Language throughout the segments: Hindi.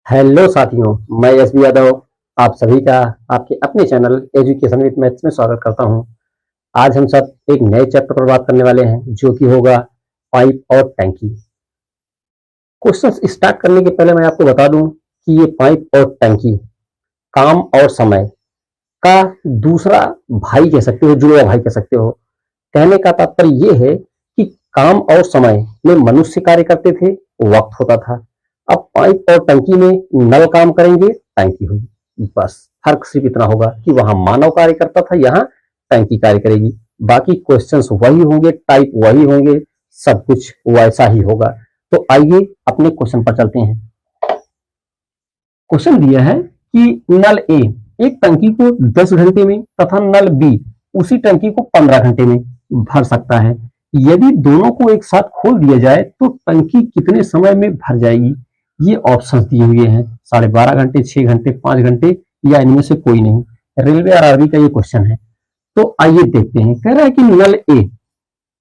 हेलो साथियों, मैं एसबी यादव आप सभी का आपके अपने चैनल एजुकेशन विद मैथ्स में स्वागत करता हूं। आज हम सब एक नए चैप्टर पर बात करने वाले हैं जो कि होगा पाइप और टैंकी। क्वेश्चन स्टार्ट करने के पहले मैं आपको बता दूं कि ये पाइप और टैंकी काम और समय का दूसरा भाई कह सकते हो, जुड़वा भाई कह सकते हो। कहने का तात्पर्य ये है कि काम और समय में मनुष्य कार्य करते थे, वक्त होता था। अब पाइप और टंकी में नल काम करेंगे, टंकी होगी। बस फर्क सिर्फ इतना होगा कि वहां मानव कार्य करता था, यहाँ टंकी कार्य करेगी। बाकी क्वेश्चंस वही होंगे, टाइप वही होंगे, सब कुछ वैसा ही होगा। तो आइए अपने क्वेश्चन पर चलते हैं। क्वेश्चन दिया है कि नल ए एक टंकी को 10 घंटे में तथा नल बी उसी टंकी को 15 घंटे में भर सकता है। यदि दोनों को एक साथ खोल दिया जाए तो टंकी कितने समय में भर जाएगी? ये ऑप्शंस दिए हुए हैं, 12.5 घंटे, 6 घंटे, 5 घंटे या इनमें से कोई नहीं। रेलवे आरआरबी का ये क्वेश्चन है। तो आइए देखते हैं। कह रहा है कि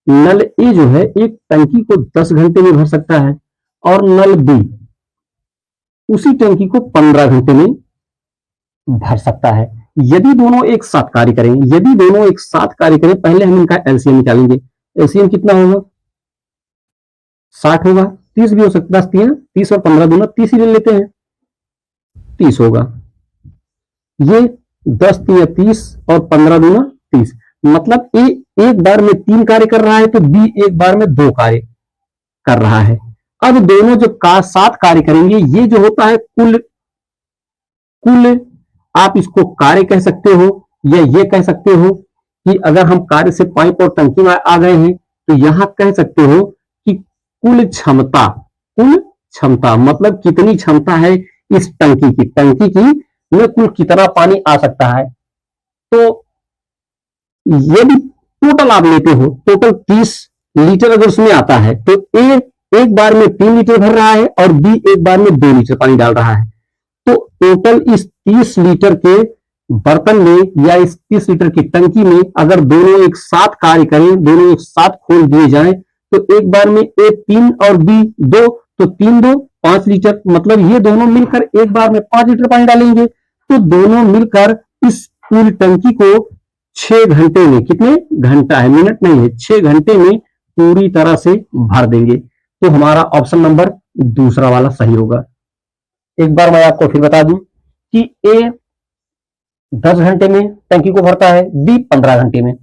नल ए जो है एक टंकी को 10 घंटे में भर सकता है और नल बी उसी टंकी को 15 घंटे में भर सकता है। यदि दोनों एक साथ कार्य करें, पहले हम इनका एलसीएम निकालेंगे। एलसीएम कितना होगा? 60 होगा, 30 भी हो सकता है। 30 और 15 दोनों 30 ही ले लेते हैं, 30 होगा। ये 10 3 30 और 15 दूना 30। मतलब ए एक बार में 3 कार्य कर रहा है तो बी एक बार में 2 कार्य कर रहा है। अब दोनों जो साथ कार्य करेंगे, ये जो होता है कुल आप इसको कार्य कह सकते हो या ये कह सकते हो कि अगर हम कार्य से पाइप और टंकी में आ गए हैं तो यहां कह सकते हो कि कुल क्षमता मतलब कितनी क्षमता है इस टंकी की में कुल कितना पानी आ सकता है। तो यदि टोटल आप लेते हो, टोटल 30 लीटर अगर उसमें आता है तो ए एक बार में 3 लीटर भर रहा है और बी एक बार में 2 लीटर पानी डाल रहा है। तो टोटल इस 30 लीटर के बर्तन में या इस 30 लीटर की टंकी में अगर दोनों एक साथ कार्य करें, दोनों एक साथ खोल दिए जाएं तो एक बार में ए 3 और बी 2, तो 3 2 5 लीटर। मतलब ये दोनों मिलकर एक बार में 5 लीटर पानी डालेंगे। तो दोनों मिलकर इस पूरी टंकी को 6 घंटे में, कितने घंटा है, मिनट नहीं है, 6 घंटे में पूरी तरह से भर देंगे। तो हमारा ऑप्शन नंबर दूसरा वाला सही होगा। एक बार मैं आपको फिर बता दूं कि ए 10 घंटे में टंकी को भरता है, बी 15 घंटे में।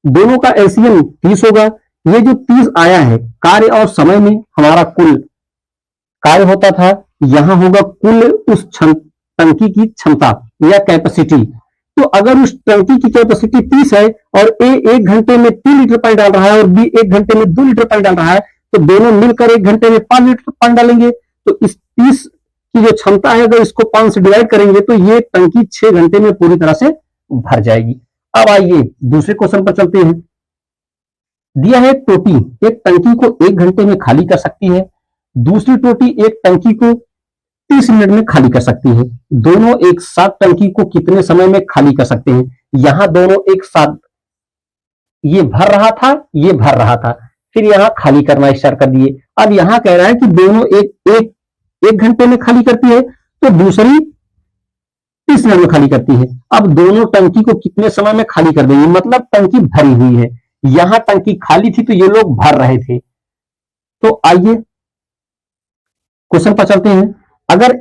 दोनों का एलसीएम 30 होगा। ये जो 30 आया है कार्य और समय में हमारा कुल कार्य होता था, यहां होगा कुल उस टंकी की क्षमता या कैपेसिटी। तो अगर उस टंकी की कैपेसिटी 30 है और ए एक घंटे में 3 लीटर पानी डाल रहा है और बी एक घंटे में 2 लीटर पानी डाल रहा है, तो दोनों मिलकर एक घंटे में 5 लीटर पानी डालेंगे। तो इस 30 की जो क्षमता है अगर इसको 5 से डिवाइड करेंगे तो ये टंकी 6 घंटे में पूरी तरह से भर जाएगी। अब आइए दूसरे क्वेश्चन पर चलते हैं। दिया है टोटी एक टंकी को 1 घंटे में खाली कर सकती है, दूसरी टोटी एक टंकी को 30 मिनट में खाली कर सकती है। दोनों एक साथ टंकी को कितने समय में खाली कर सकते हैं? यहां दोनों एक साथ, ये भर रहा था, फिर यहां खाली करना स्टार्ट कर दिए। अब यहां कह रहा है कि दोनों एक घंटे में खाली करती है तो दूसरी 30 मिनट में खाली करती है। अब दोनों टंकी को कितने समय में खाली कर देंगे? मतलब टंकी भरी हुई है, यहां टंकी खाली थी तो ये लोग भर रहे थे। तो आइए क्वेश्चन पर चलते हैं। अगर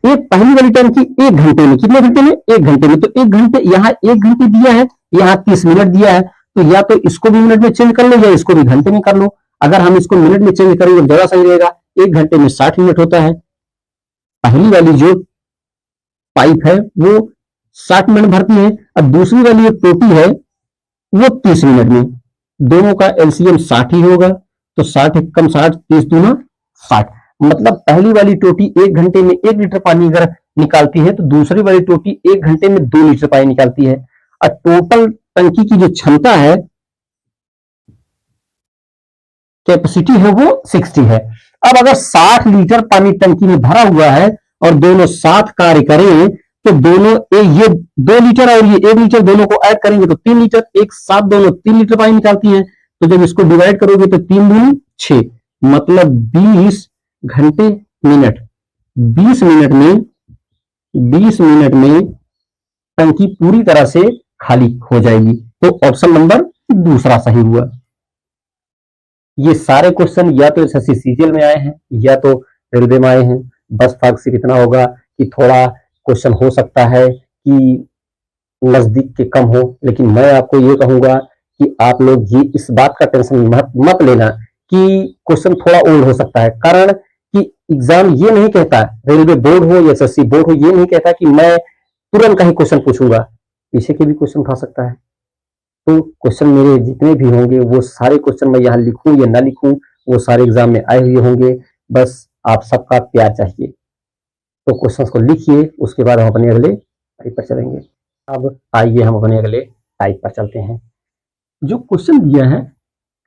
एक पहली वाली टंकी 1 घंटे में, कितने घंटे में? 1 घंटे में। तो 1 घंटे, यहां 1 घंटे दिया है, यहां 30 मिनट दिया है, तो या तो इसको भी मिनट में चेंज कर लो या इसको भी घंटे में कर लो। अगर हम इसको मिनट में चेंज करेंगे तो ज्यादा सही रहेगा। 1 घंटे में 60 मिनट होता है। पहली वाली जो पाइप है वो 60 मिनट भरती है और दूसरी वाली एक टोटी है वो 30 मिनट में। दोनों का एलसीएम 60 ही होगा। तो 60 कम 60, 30 दूना 60। मतलब पहली वाली टोटी 1 घंटे में 1 लीटर पानी अगर निकालती है तो दूसरी वाली टोटी 1 घंटे में 2 लीटर पानी निकालती है। और टोटल टंकी की जो क्षमता है, कैपेसिटी है, वो 60 है। अब अगर 60 लीटर पानी टंकी में भरा हुआ है और दोनों साथ कार्य करें तो दोनों ये 2 लीटर और ये 1 लीटर दोनों को ऐड करेंगे तो 3 लीटर, एक साथ दोनों 3 लीटर पानी निकालती हैं। तो जब इसको डिवाइड करोगे तो 3 दूनी 6, मतलब 20 घंटे मिनट। 20 मिनट में 20 मिनट में टंकी पूरी तरह से खाली हो जाएगी। तो ऑप्शन नंबर दूसरा सही हुआ। ये सारे क्वेश्चन या तो एसएससी सीजीएल में आए हैं या तो रेलवे में आए हैं। बस फर्क सिर्फ इतना होगा कि थोड़ा क्वेश्चन हो सकता है कि नजदीक के कम हो, लेकिन मैं आपको ये कहूंगा कि आप लोग ये इस बात का टेंशन मत लेना कि क्वेश्चन थोड़ा ओल्ड हो सकता है। कारण कि एग्जाम ये नहीं कहता, रेलवे बोर्ड हो या एसएससी बोर्ड हो, ये नहीं कहता कि मैं तुरंत का ही क्वेश्चन पूछूंगा, पीछे के भी क्वेश्चन उठा सकता है। तो क्वेश्चन मेरे जितने भी होंगे वो सारे क्वेश्चन मैं यहाँ लिखूं या ना लिखूं, वो सारे एग्जाम में आए हुए होंगे। बस आप सबका प्यार चाहिए। तो क्वेश्चंस को लिखिए, उसके बाद हम अपने अगले टाइप पर चलेंगे। अब आइए हम अपने अगले टाइप पर चलते हैं। जो क्वेश्चन दिया है,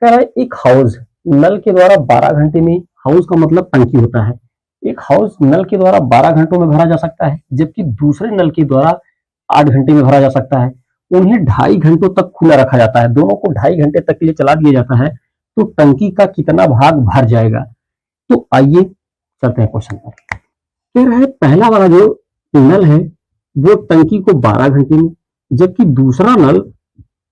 कह रहा है एक हाउस नल के द्वारा 12 घंटे में, हाउस का मतलब टंकी होता है, एक हाउस नल के द्वारा 12 घंटों में भरा जा सकता है, जबकि दूसरे नल के द्वारा 8 घंटे में भरा जा सकता है। उन्हें 2.5 घंटों तक खुला रखा जाता है, दोनों को 2.5 घंटे तक के लिए चला दिया जाता है, तो टंकी का कितना भाग भर जाएगा। तो आइए चलते हैं क्वेश्चन पर। कह रहा है पहला वाला जो नल है वो टंकी को 12 घंटे में, जबकि दूसरा नल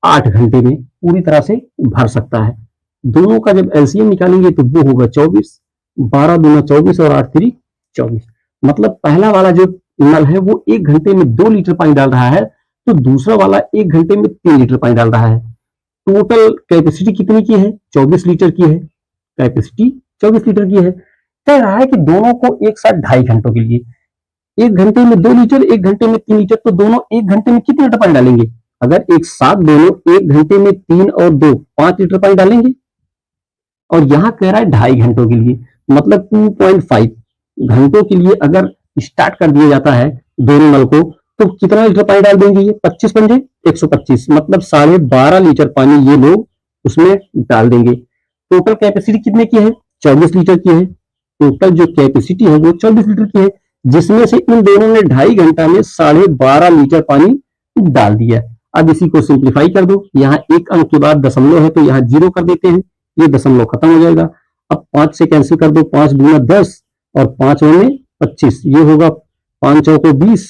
8 घंटे में पूरी तरह से भर सकता है। दोनों का जब एलसीएम निकालेंगे तो वो होगा 24, 12 दूना 24 और 8 3 24। मतलब पहला वाला जो नल है वो 1 घंटे में 2 लीटर पानी डाल रहा है, तो दूसरा वाला 1 घंटे में 3 लीटर पानी डाल रहा है। टोटल कैपेसिटी कितनी की है? 24 लीटर की है। कैपेसिटी 24 लीटर की है। कह रहा है कि दोनों को एक साथ 2.5 घंटों के लिए, 1 घंटे में 2 लीटर, 1 घंटे में 3 लीटर, तो दोनों 1 घंटे में कितने लीटर पानी डालेंगे? अगर एक साथ दोनों 1 घंटे में 3 और 2 5 लीटर पानी डालेंगे। और यहां कह रहा है 2.5 घंटों के लिए, मतलब 2.5 घंटों के लिए अगर स्टार्ट कर दिया जाता है दोनों नल को, तो कितना लीटर पानी डाल देंगे? ये 25 पंजे 125, मतलब 12.5 लीटर पानी ये लोग उसमें डाल देंगे। टोटल कैपेसिटी कितने की है? 24 लीटर की है। टोटल जो कैपेसिटी है वो 24 लीटर की है, जिसमें से इन दोनों ने 2.5 घंटा में 12.5 लीटर पानी डाल दिया। अब इसी को सिंप्लीफाई कर दो, यहाँ एक अंक के बाद दशमलव है तो यहाँ 0 कर देते हैं, ये दशमलव खत्म हो जाएगा। अब 5 से कैंसिल कर दो, 5 दूना 10 और 5 में 25, ये होगा 5 चौको 20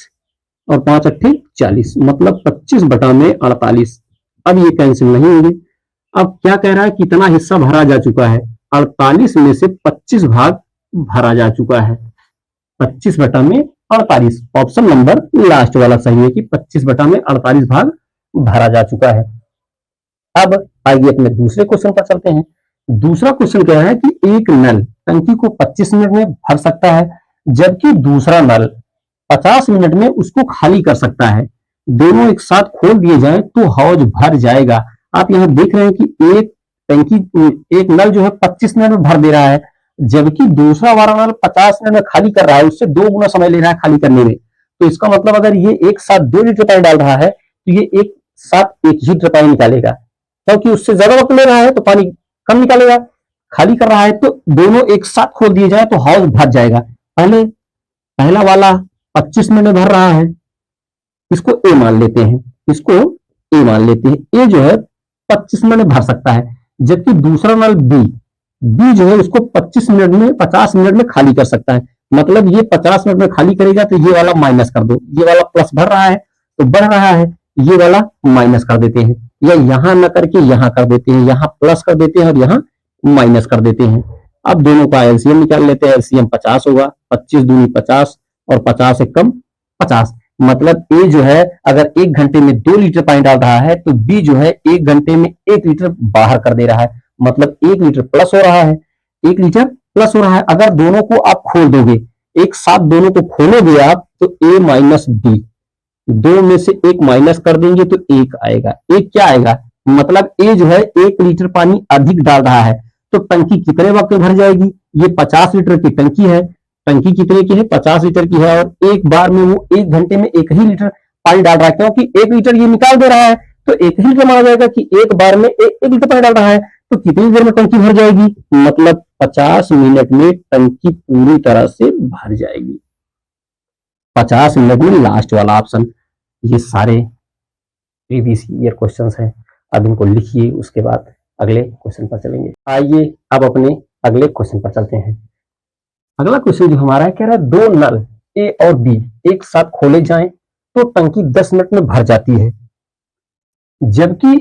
और 5 अट्ठे 40, मतलब 25 बटा में 48। अब ये कैंसिल नहीं होंगे। अब क्या कह रहा है? कितना हिस्सा भरा जा चुका है? 48 में से 25 भाग भरा जा चुका है। 25 बटा में 48, ऑप्शन नंबर लास्ट वाला सही है कि 25 बटा में 48 भाग भरा जा चुका है। अब आइए अपने दूसरे क्वेश्चन पर चलते हैं। दूसरा क्वेश्चन क्या है कि एक नल टंकी को 25 मिनट में भर सकता है, जबकि दूसरा नल 50 मिनट में उसको खाली कर सकता है। दोनों एक साथ खोल दिए जाए तो हौज भर जाएगा। आप यहाँ देख रहे हैं कि एक टंकी, एक नल जो है 25 मिनट में भर दे रहा है, जबकि दूसरा वाला नल 50 मिनट में खाली कर रहा है, उससे 2 गुना समय ले रहा है खाली करने में। तो इसका मतलब अगर ये एक साथ 2 लीटर पानी डाल रहा है तो ये एक साथ 1 लीटर पानी निकालेगा, क्योंकि उससे ज्यादा वक्त ले रहा है तो पानी कम निकालेगा। खाली कर रहा है तो दोनों एक साथ खोल दिए जाए तो हौज भर जाएगा। पहला वाला 25 मिनट में भर रहा है, इसको ए मान लेते हैं, इसको ए मान लेते हैं। ए जो है 25 मिनट में भर सकता है, जबकि दूसरा नल बी जो है उसको 25 मिनट में 50 मिनट में खाली कर सकता है। मतलब ये 50 मिनट में खाली करेगा तो ये वाला माइनस कर दो, ये वाला प्लस भर रहा है तो बढ़ रहा है, ये वाला माइनस कर देते हैं, या यहां न करके यहां कर देते हैं, यहां प्लस कर देते हैं और यहां माइनस कर देते हैं। अब दोनों का एलसीएम निकाल लेते हैं। एलसीएम 50 होगा, 25 दूनी 50 और 50 एक कम 50। मतलब ए जो है अगर 1 घंटे में 2 लीटर पानी डाल रहा है तो बी जो है 1 घंटे में 1 लीटर बाहर कर दे रहा है, मतलब 1 लीटर प्लस हो रहा है, 1 लीटर प्लस हो रहा है। अगर दोनों को आप खोल दोगे, एक साथ दोनों को खोलोगे आप, तो ए माइनस बी, 2 में से 1 माइनस कर देंगे तो 1 आएगा। 1 क्या आएगा? मतलब ए जो है 1 लीटर पानी अधिक डाल रहा है, तो टंकी कितने वक्त में भर जाएगी? ये 50 लीटर की टंकी है, टंकी कितने की है? 50 लीटर की है, और एक बार में वो 1 घंटे में 1 ही लीटर पानी डाल रहा है, क्योंकि 1 लीटर ये निकाल दे रहा है तो 1 ही लीटर माना जाएगा कि एक बार में 1 लीटर पानी डाल रहा है। तो कितनी देर में टंकी भर जाएगी? मतलब 50 मिनट में टंकी पूरी तरह से भर जाएगी। 50 मिनट में, लास्ट वाला ऑप्शन। ये सारे प्रीवियस ईयर क्वेश्चंस हैं। अब इनको लिखिए, उसके बाद अगले क्वेश्चन पर चलेंगे। आइए अब अपने अगले क्वेश्चन पर चलते हैं। अगला क्वेश्चन जो हमारा है, कह रहा है दो नल ए और बी एक साथ खोले जाएं तो टंकी 10 मिनट में भर जाती है, जबकि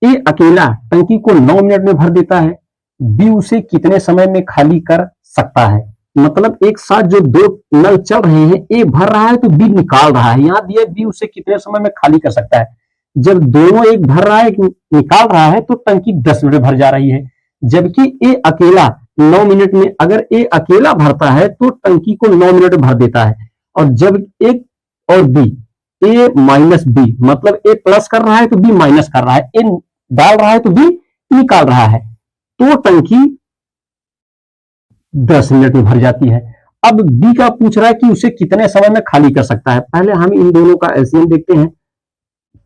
ए अकेला टंकी को 9 मिनट में भर देता है। बी उसे कितने समय में खाली कर सकता है? मतलब एक साथ जो दो नल चल रहे हैं, ए भर रहा है तो बी निकाल रहा है। यहां दिया बी उसे कितने समय में खाली कर सकता है। जब दोनों, एक भर रहा है एक निकाल रहा है, तो टंकी 10 मिनट में भर जा रही है, जबकि ए अकेला 9 मिनट में, अगर ए अकेला भरता है तो टंकी को 9 मिनट में भर देता है। और जब एक और बी, ए माइनस बी, मतलब ए प्लस कर रहा है तो बी माइनस कर रहा है, ए डाल रहा है तो बी निकाल रहा है, तो टंकी 10 मिनट में भर जाती है। अब बी का पूछ रहा है कि उसे कितने समय में खाली कर सकता है। पहले हम इन दोनों का एलसीएम देखते हैं।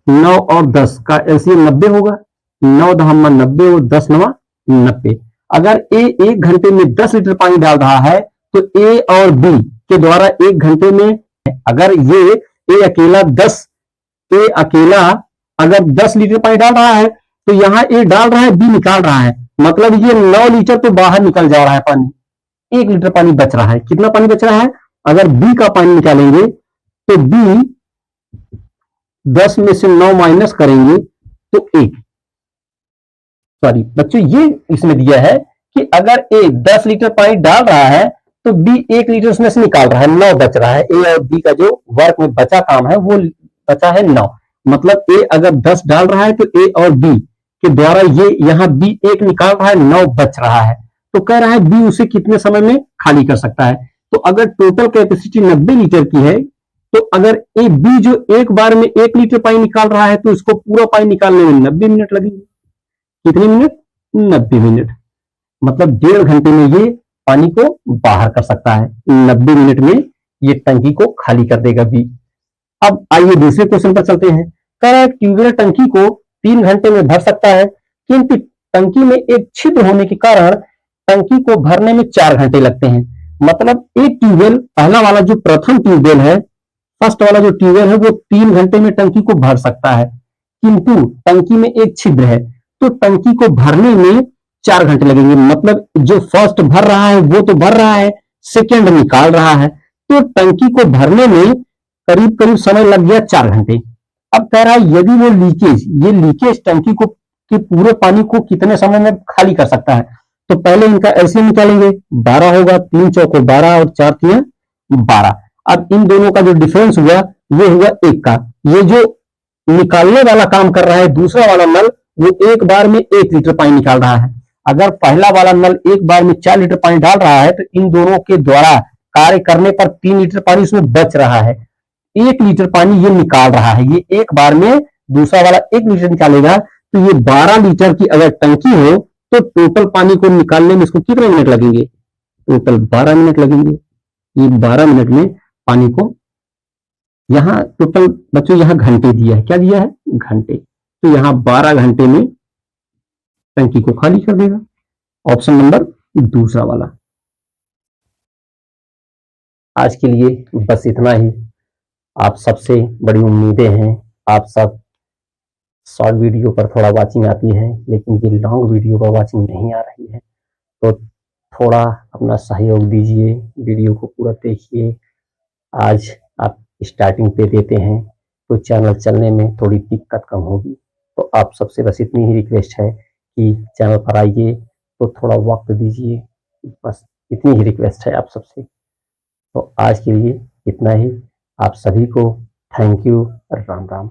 9 और 10 का एलसीएम 90 होगा। 9 दहम्मा 90 और 10 नवा 90। अगर ए 1 घंटे में 10 लीटर पानी डाल रहा है तो ए और बी के द्वारा 1 घंटे में, अगर ये ए अकेला 10 लीटर पानी डाल रहा है तो यहां ए डाल रहा है, बी निकाल रहा है, मतलब ये 9 लीटर तो बाहर निकल जा रहा है पानी, 1 लीटर पानी बच रहा है। कितना पानी बच रहा है? अगर बी का पानी निकालेंगे तो बी 10 में से 9 माइनस करेंगे तो 1, सॉरी बच्चों ये इसमें दिया है कि अगर ए 10 लीटर पानी डाल रहा है तो बी 1 लीटर उसमें से निकाल रहा है, 9 बच रहा है। ए और बी का जो वर्क में बचा काम है वो बचा है 9, मतलब ए अगर 10 डाल रहा है तो ए और बी के द्वारा ये यहां बी 1 निकाल रहा है, 9 बच रहा है। तो कह रहा है बी उसे कितने समय में खाली कर सकता है। तो अगर टोटल कैपेसिटी 90 लीटर की है तो अगर ए बी जो एक बार में 1 लीटर पानी निकाल रहा है तो इसको पूरा पानी निकालने में 90 मिनट लगेंगे। कितने मिनट? 90 मिनट, मतलब 1.5 घंटे में ये पानी को बाहर कर सकता है। 90 मिनट में ये टंकी को खाली कर देगा बी। अब आइए दूसरे क्वेश्चन पर चलते हैं। कह रहा है ट्यूबवेल टंकी को 3 घंटे में भर सकता है, किंतु टंकी में एक छिद्र होने के कारण टंकी को भरने में 4 घंटे लगते हैं। मतलब एक ट्यूबवेल, पहला वाला जो प्रथम ट्यूबवेल है, फर्स्ट वाला जो ट्यूबवेल है वो 3 घंटे में टंकी को भर सकता है, किंतु टंकी में एक छिद्र है तो टंकी को भरने में 4 घंटे लगेंगे। मतलब जो फर्स्ट भर रहा है वो तो भर रहा है, सेकेंड निकाल रहा है, तो टंकी को भरने में करीब करीब समय लग गया 4 घंटे। अब कह रहा है यदि वो लीकेज टंकी को कि पूरे पानी को कितने समय में खाली कर सकता है। तो पहले इनका एलसीएम निकालेंगे, 12 होगा, 3 चौको 12 और 4 तिया 12। अब इन दोनों का जो डिफरेंस हुआ वो हुआ 1 का। ये जो निकालने वाला काम कर रहा है, दूसरा वाला नल, वो एक बार में 1 लीटर पानी निकाल रहा है। अगर पहला वाला नल एक बार में 4 लीटर पानी डाल रहा है तो इन दोनों के द्वारा कार्य करने पर 3 लीटर पानी उसमें बच रहा है। 1 लीटर पानी ये निकाल रहा है, ये एक बार में, दूसरा वाला 1 लीटर निकालेगा तो ये 12 लीटर की अगर टंकी हो तो टोटल पानी को निकालने में इसको कितने मिनट लगेंगे? टोटल 12 मिनट लगेंगे। ये 12 मिनट में पानी को, यहां टोटल बच्चों यहां घंटे दिया है, क्या दिया है? घंटे। तो यहां 12 घंटे में टंकी को खाली कर देगा। ऑप्शन नंबर दूसरा वाला। आज के लिए बस इतना ही। आप सबसे बड़ी उम्मीदें हैं, आप सब शॉर्ट वीडियो पर थोड़ा वाचिंग आती है लेकिन ये लॉन्ग वीडियो पर वाचिंग नहीं आ रही है, तो थोड़ा अपना सहयोग दीजिए, वीडियो को पूरा देखिए। आज आप स्टार्टिंग पे देते हैं तो चैनल चलने में थोड़ी दिक्कत कम होगी, तो आप सबसे बस इतनी ही रिक्वेस्ट है कि चैनल पर आइए तो थोड़ा वक्त दीजिए, बस इतनी ही रिक्वेस्ट है आप सबसे। तो आज के लिए इतना ही। आप सभी को थैंक यू, राम राम।